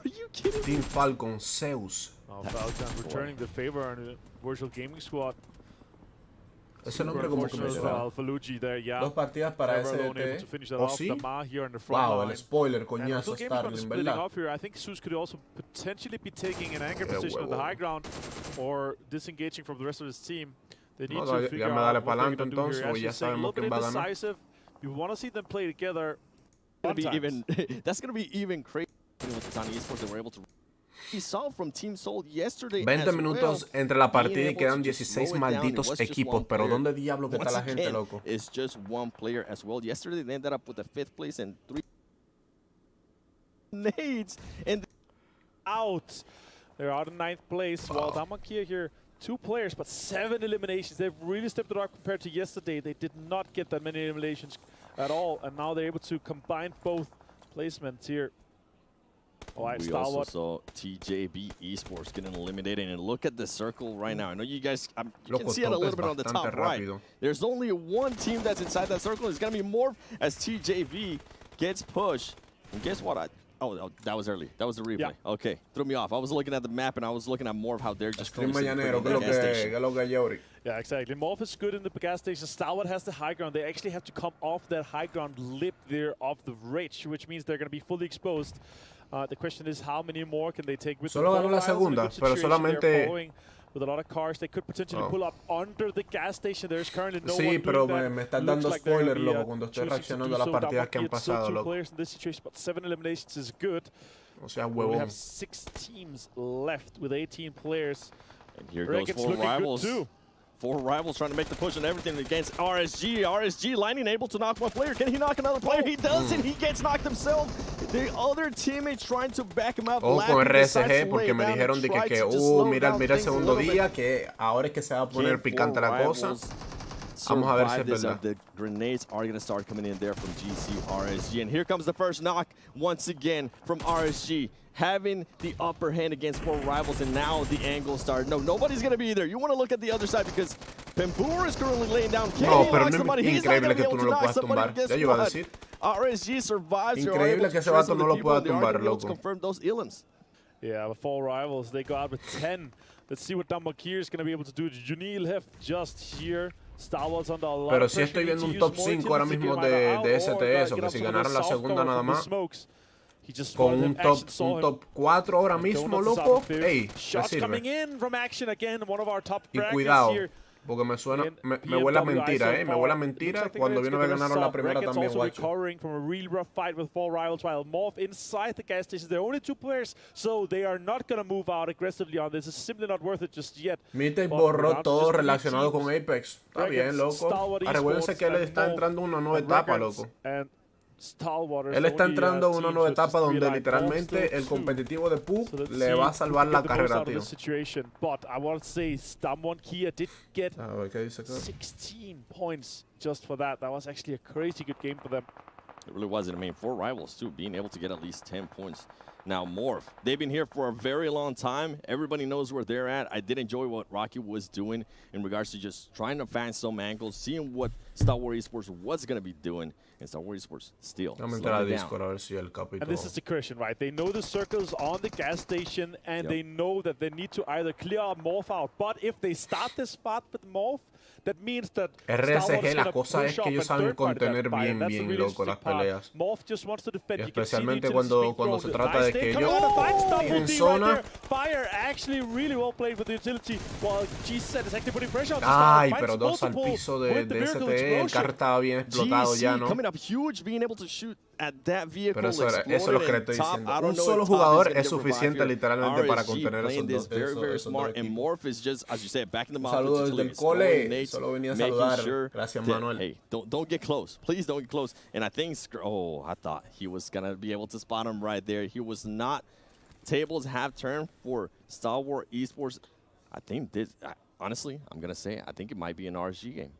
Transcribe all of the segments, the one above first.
Are you kidding? Team Falcon, Zeus. Oh, Falcon returning the favor on the virtual gaming squad. Ese nombre como que me suena. Dos partidas para SDT. ¿Oh sí? Wow, el spoiler, coñazo, Starling, ¿verdad? I think Zeus could also potentially be taking an anchor position on the high ground or disengaging from the rest of his team. They need to figure out what they're going to do here. As you say, a little bit indecisive. You want to see them play together. That's going to be even crazy with the Tiny Esports that were able to. We saw from Team Soul yesterday 20 minutos entre la partida y quedan 16 malditos equipos, pero ¿dónde diablos que está la gente, loco? It's just one player as well. Yesterday they ended up with the 5th place and 3 nades and out. They're out in 9th place. Well, Damakia here, 2 players, but 7 eliminations. They've really stepped it up compared to yesterday. They did not get that many eliminations at all, and now they're able to combine both placements here. We also saw TJB Esports getting eliminated, and look at the circle right now. I know you guys, you can see it a little bit on the top right. There's only one team that's inside that circle. It's going to be Morph as TJB gets pushed. And guess what? Oh, that was early. That was the replay. Yeah. Okay, threw me off. I was looking at the map, and I was looking at Morph, how they're just closing the gas station. Yeah, exactly. Morph is good in the gas station. Stalwart has the high ground. They actually have to come off that high ground lip there of the ridge, which means they're going to be fully exposed. The question is how many more can they take with Solo ganó la segunda, pero solamente with a lot of cars, they could potentially pull up under the gas station. There's currently no one Sí, pero me están dando spoiler, loco, cuando estoy reaccionando a las partidas que han pasado, loco. Players in this situation, but 7 eliminations is good. O sea, we have 6 teams left with 18 players. And here goes 4 rivals. 4 rivals trying to make the push and everything against RSG. RSG Lightning able to knock one player. Can he knock another player? He does, and he gets knocked himself. The other teammate trying to back him up. Con RSG, porque me dijeron de que mira el segundo día, que ahora es que se va a poner picante la cosa. Vamos a ver si es verdad. The grenades are going to start coming in there from GC RSG. And here comes the first knock once again from RSG. Having the upper hand against 4 rivals, and now the angle started. No, nobody's going to be there. You want to look at the other side because Pmwi is currently laying down. No, pero no es increíble que tú no lo puedas tumbar. Ya yo iba a decir. RSG survives. Increíble que ese vato no lo pueda tumbar, loco. Confirm those elims. Yeah, the 4 rivals, they go out with 10. Let's see what Damakir is going to be able to do. Junil Hef just here. Pero sí estoy viendo un top 5 ahora mismo de STS, o que si ganaron la segunda nada más. Con un top 4 ahora mismo, loco. Ey, me sirve. Y cuidado, porque me suena, me huele a mentira, me huele a mentira. Cuando vino a ganaron la primera también, guacho. From a real rough fight with 4 rivals, while Morph inside the gas station. There are only 2 players, so they are not going to move out aggressively on this. It's simply not worth it just yet. Mite borró todo relacionado con Apex. Está bien, loco. Recuérdense que él está entrando a una nueva etapa, loco. Él está entrando a una nueva etapa donde literalmente el competitivo de Pug le va a salvar la carrera, tío. But I want to say Kia did get 16 points just for that. That was actually a crazy good game for them. It really was. I mean, 4 rivals too, being able to get at least 10 points. Now Morph, they've been here for a very long time. Everybody knows where they're at. I did enjoy what Rocky was doing in regards to just trying to find some angles, seeing what Star Wars Esports was going to be doing, and Star Wars Esports still slowing down. And this is the question, right? They know the circles on the gas station, and they know that they need to either clear Morph out. But if they start this spot with Morph, that means that RSG, la cosa es que ellos saben contener bien, loco, las peleas. Y especialmente cuando se trata de que ellos tienen zona. Ay, pero 2 al piso de STE, el carro estaba bien explotado ya, ¿no? Pero eso es lo que le estoy diciendo. Un solo jugador es suficiente literalmente para contener esos dos equipos. Saludos desde el cole. Solo venía a saludar. Gracias, Manuel. Hey, don't get close. Please don't get close. And I think, I thought he was going to be able to spot him right there. He was not. Tables have turned for Star Wars Esports. I think this, honestly, I'm going to say, I think it might be an RSG game.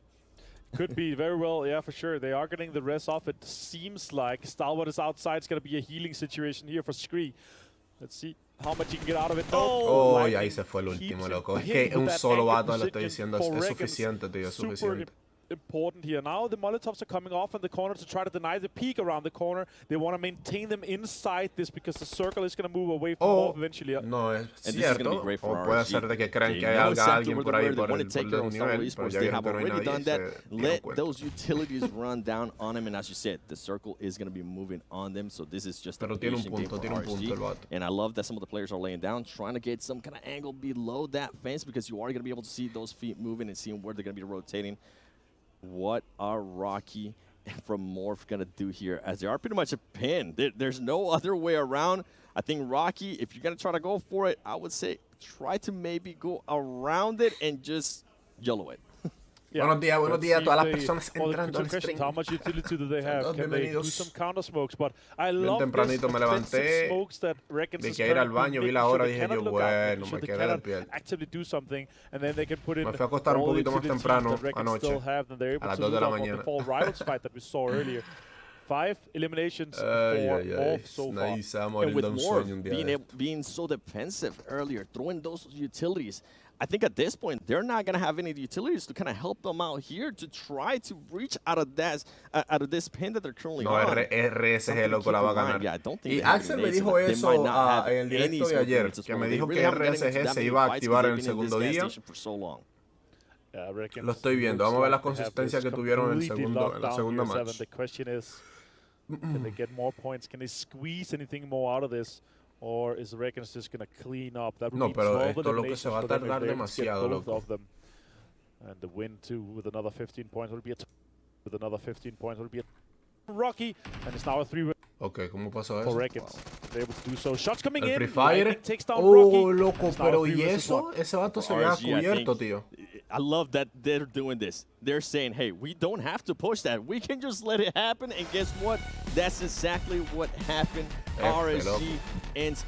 Could be very well, yeah, for sure. They are getting the rest off. It seems like Stalwart is outside. It's going to be a healing situation here for Scree. Let's see how much you can get out of it. Oh, y ahí se fue el último, loco. Es que un solo vato, le estoy diciendo, es suficiente, tío, es suficiente. important here. Now the Molotovs are coming off in the corner to try to deny the peek around the corner. They want to maintain them inside this because the circle is going to move away from off eventually. No es cierto. O puede ser de que creen que hay alguien por ahí por el nivel, pero ya vieron que no hay nadie. Let those utilities run down on him, and as you said, the circle is going to be moving on them. So this is just a patient game for RSG. And I love that some of the players are laying down, trying to get some kind of angle below that fence because you are going to be able to see those feet moving and seeing where they're going to be rotating. What are Rocky from Morph going to do here? As they are pretty much a pin. There's no other way around. I think Rocky, if you're going to try to go for it, I would say try to maybe go around it and just YOLO it. Yeah. Buenos días a todas las personas entrando al stream. How much utility do they have? Can they do some counter smokes? But I love tempranito me levanté, de que ir al baño, vi la hora, dije yo, bueno, me quedé despierto. Actively do something, and then they can put in me fui a acostar un poquito más temprano anoche, a las 2 de la mañana. Rivals fight that we saw earlier. 5 eliminations for Morph so far. And with Morph being so defensive earlier, throwing those utilities, I think at this point, they're not going to have any utilities to kind of help them out here to try to reach out of this pin that they're currently on. No, RSG loco la va a ganar. Y Axel me dijo eso en el directo de ayer, que me dijo que RSG se iba a activar en el segundo día. Lo estoy viendo. Vamos a ver la consistencia que tuvieron en la segunda match. The question is, can they get more points? Can they squeeze anything more out of this? Or is Reaccion just going to clean up? That would no, pero esto lo que se va a tardar demasiado, loco. And the win too with another 15 points will be Rocky, and it's now a 3-win. Okay, ¿cómo pasó eso? For Reaccion. They're able to do so. Shots coming in. Pre-fire. Oh, loco, pero ¿y eso? Ese vato se vea cubierto, tío. I love that they're doing this. They're saying, hey, we don't have to push that. We can just let it happen. And guess what? That's exactly what happened. RSG ends